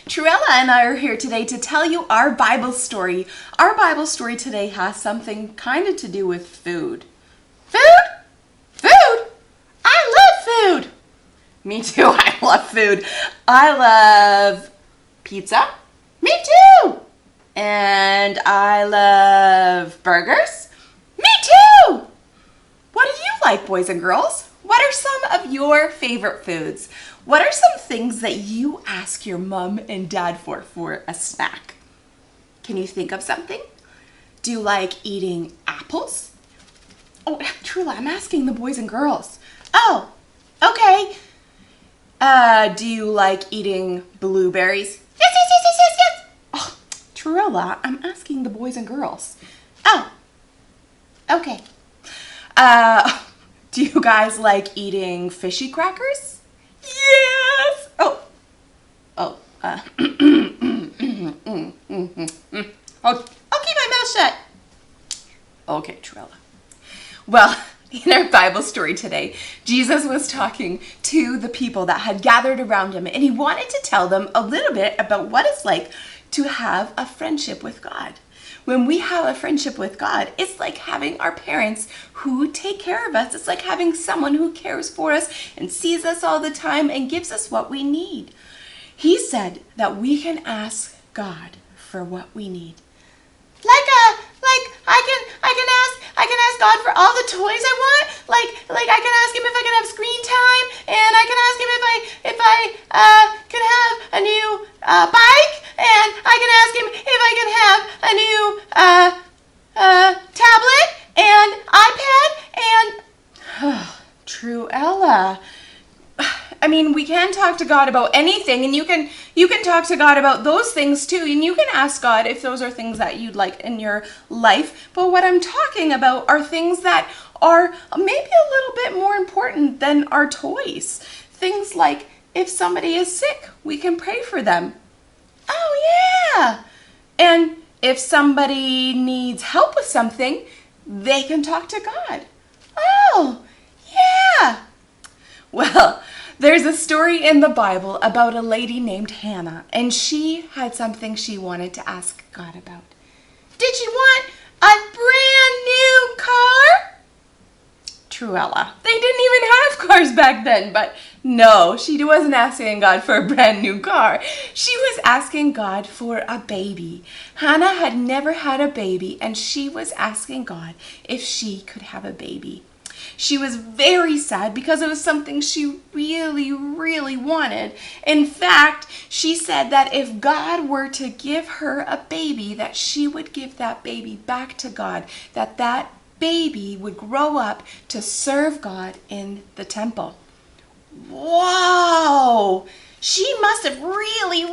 Truella and I are here today to tell you our Bible story. Our Bible story today has something kind of to do with food. Food? Food? I love food. Me too, I love food. I love pizza. Me too. And I love burgers. Me too. What do you like, boys and girls? What are some of your favorite foods? What are some things that you ask your mom and dad for a snack? Can you think of something? Do you like eating apples? Oh, Trula, I'm asking the boys and girls. Oh, okay. Do you like eating blueberries? Yes. Oh, Trula, I'm asking the boys and girls. Oh, okay. Do you guys like eating fishy crackers? Yes! I'll keep my mouth shut. Okay, Trella. Well, in our Bible story today, Jesus was talking to the people that had gathered around him, and he wanted to tell them a little bit about what it's like to have a friendship with God. When we have a friendship with God, it's like having our parents who take care of us. It's like having someone who cares for us and sees us all the time and gives us what we need. He said that we can ask God for what we need. I can ask God for all the toys I want. Like I can ask him if I can have screen time, and I can ask him if I can have a new bike, and I can ask him if I can have a new tablet and iPad and Truella. I mean, we can talk to God about anything, and you can talk to God about those things too, and you can ask God if those are things that you'd like in your life. But what I'm talking about are things that are maybe a little bit more important than our toys. Things like if somebody is sick, we can pray for them. Oh yeah. And if somebody needs help with something, they can talk to God. Oh, yeah. Well, there's a story in the Bible about a lady named Hannah, and she had something she wanted to ask God about. Did she want a brand new car? Truella. They didn't even have cars back then, but no, she wasn't asking God for a brand new car. She was asking God for a baby. Hannah had never had a baby, and she was asking God if she could have a baby. She was very sad because it was something she really, really wanted. In fact, she said that if God were to give her a baby, that she would give that baby back to God, that baby would grow up to serve God in the temple. Wow! She must have really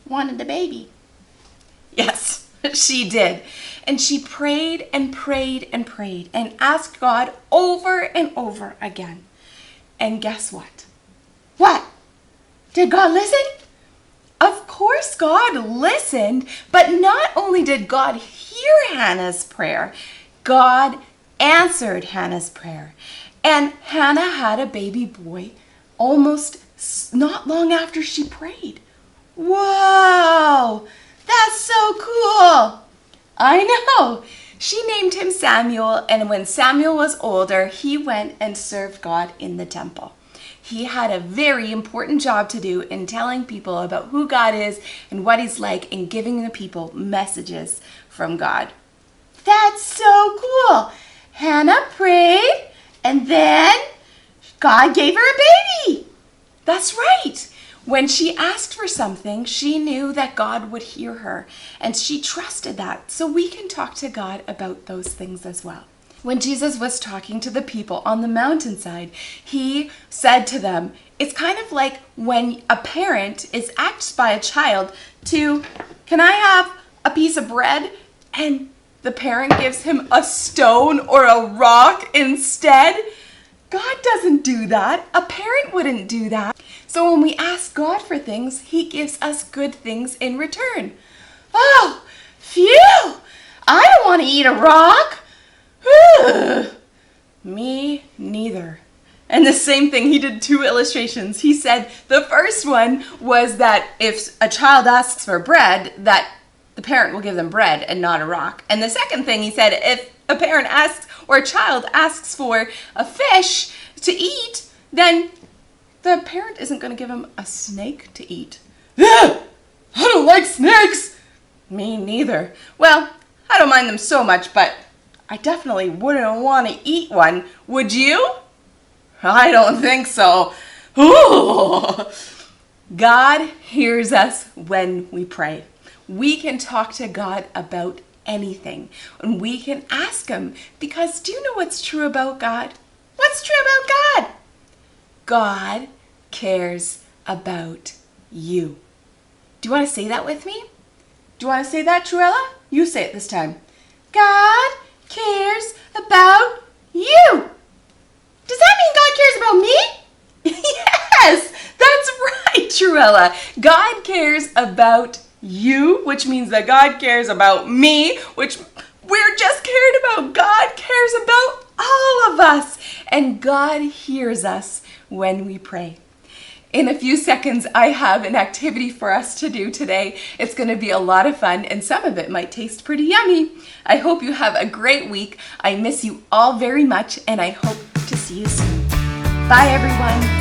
wanted a baby. Yes, she did. And she prayed and prayed and prayed and asked God over and over again. And guess what? What? Did God listen? Of course God listened, but not only did God hear Hannah's prayer, God answered Hannah's prayer. And Hannah had a baby boy almost not long after she prayed. Whoa! That's so cool! I know. She named him Samuel, and when Samuel was older, he went and served God in the temple. He had a very important job to do in telling people about who God is and what he's like and giving the people messages from God. That's so cool. Hannah prayed, and then God gave her a baby. That's right. When she asked for something, she knew that God would hear her, and she trusted that. So we can talk to God about those things as well. When Jesus was talking to the people on the mountainside, he said to them, it's kind of like when a parent is asked by a child to, can I have a piece of bread? And the parent gives him a stone or a rock instead. God doesn't do that. A parent wouldn't do that. So when we ask God for things, he gives us good things in return. Oh, phew! I don't want to eat a rock. Me neither. And the same thing, he did 2 illustrations. He said the first one was that if a child asks for bread, that the parent will give them bread and not a rock. And the second thing he said, if a parent asks or a child asks for a fish to eat, then the parent isn't going to give him a snake to eat. Yeah, I don't like snakes. Me neither. Well, I don't mind them so much, but I definitely wouldn't want to eat one. Would you? I don't think so. Ooh. God hears us when we pray. We can talk to God about anything, and we can ask him, because do you know what's true about God? What's true about God? God cares about you. Do you want to say that with me? Do you want to say that, Truella? You say it this time. God cares about you. Does that mean God cares about me? Yes, that's right, Truella. God cares about you, which means that God cares about me, which we're just cared about. God cares about all of us, and God hears us when we pray. In a few seconds, I have an activity for us to do today. It's going to be a lot of fun, and some of it might taste pretty yummy. I hope you have a great week. I miss you all very much, and I hope to see you soon. Bye, everyone.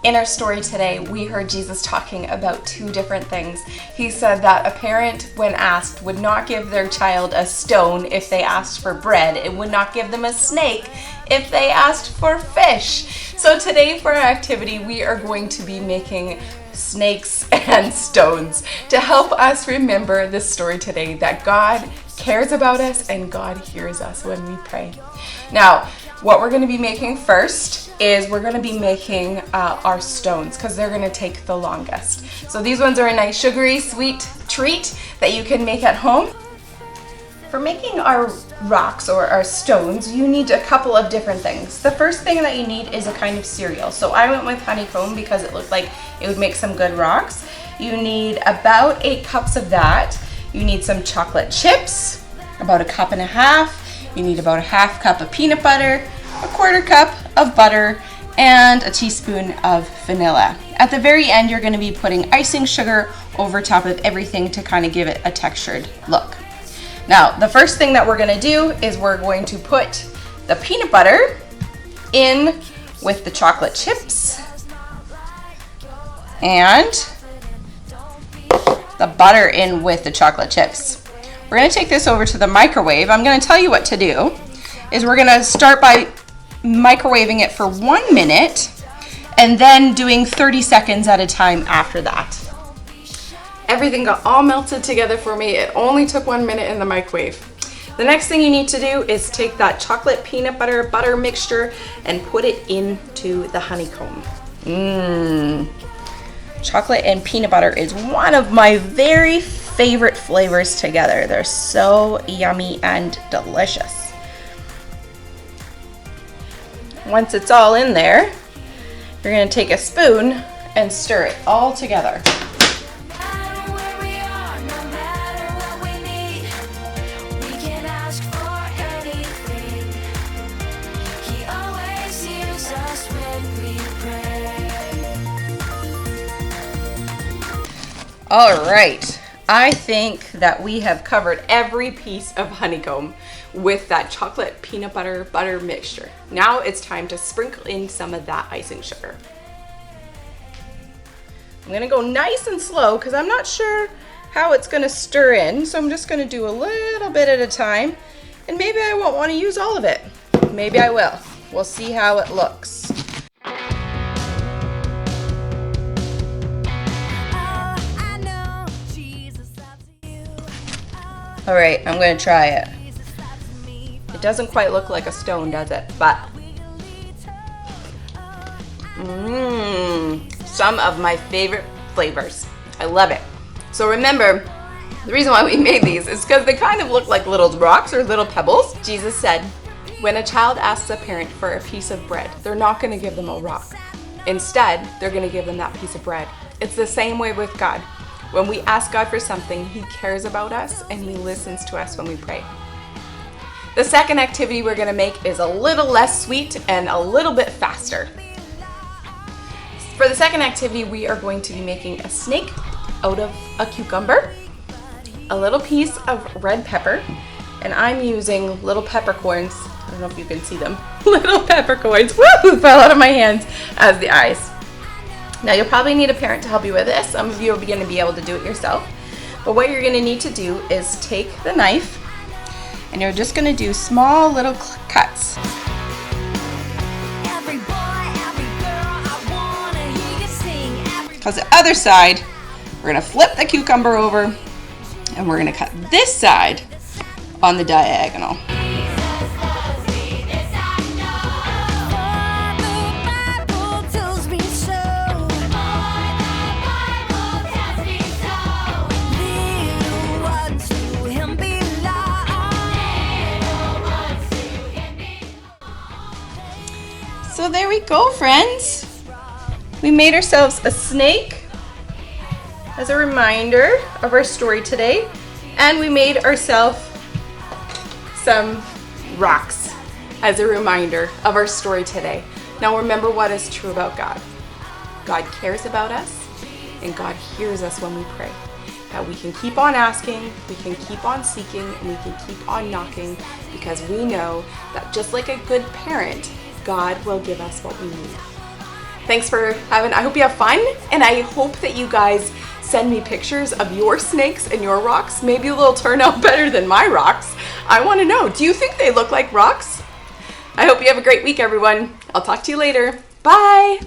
In our story today, we heard Jesus talking about 2 different things. He said that a parent, when asked, would not give their child a stone if they asked for bread, and would not give them a snake if they asked for fish. So today for our activity, we are going to be making snakes and stones to help us remember this story today, that God cares about us and God hears us when we pray. Now, what we're going to be making first is we're going to be making our stones, because they're going to take the longest. So these ones are a nice sugary sweet treat that you can make at home. For making our rocks or our stones, you need a couple of different things. The first thing that you need is a kind of cereal. So I went with honeycomb because it looked like it would make some good rocks. You need about 8 cups of that. You need some chocolate chips, about 1.5 cups. You need about a 1/2 cup of peanut butter, 1/4 cup of butter, and a teaspoon of vanilla. At the very end, you're going to be putting icing sugar over top of everything to kind of give it a textured look. Now, the first thing that we're going to do is we're going to put the peanut butter in with the chocolate chips and the butter in with the chocolate chips. We're going to take this over to the microwave. I'm going to tell you what to do. Is we're going to start by microwaving it for 1 minute and then doing 30 seconds at a time after that. Everything got all melted together for me. It only took 1 minute in the microwave. The next thing you need to do is take that chocolate peanut butter mixture and put it into the honeycomb. Chocolate and peanut butter is one of my very favorite flavors together. They're so yummy and delicious. Once it's all in there, you're going to take a spoon and stir it all together. All right, I think that we have covered every piece of honeycomb with that chocolate peanut butter mixture. Now it's time to sprinkle in some of that icing sugar. I'm gonna go nice and slow because I'm not sure how it's gonna stir in, so I'm just gonna do a little bit at a time, and maybe I won't want to use all of it. Maybe I will. We'll see how it looks. All right, I'm gonna try it. It doesn't quite look like a stone, does it? But some of my favorite flavors. I love it. So remember, the reason why we made these is because they kind of look like little rocks or little pebbles. Jesus said, when a child asks a parent for a piece of bread, they're not gonna give them a rock. Instead, they're going to give them that piece of bread. It's the same way with God. When we ask God for something, He cares about us and He listens to us when we pray. The second activity we're going to make is a little less sweet and a little bit faster. For the second activity, we are going to be making a snake out of a cucumber, a little piece of red pepper, and I'm using little peppercorns. I don't know if you can see them. Little peppercorns, woo, fell out of my hands, as the eyes. Now you'll probably need a parent to help you with this. Some of you are going to be able to do it yourself. But what you're going to need to do is take the knife and you're just going to do small little cuts. Because the other side, we're going to flip the cucumber over and we're going to cut this side on the diagonal. So there we go, friends. We made ourselves a snake as a reminder of our story today, and we made ourselves some rocks as a reminder of our story today. Now remember what is true about God. God cares about us, and God hears us when we pray. That we can keep on asking, we can keep on seeking, and we can keep on knocking, because we know that just like a good parent, God will give us what we need. Thanks for having, I hope you have fun, and I hope that you guys send me pictures of your snakes and your rocks. Maybe they'll turn out better than my rocks. I want to know, do you think they look like rocks? I hope you have a great week, everyone. I'll talk to you later. Bye.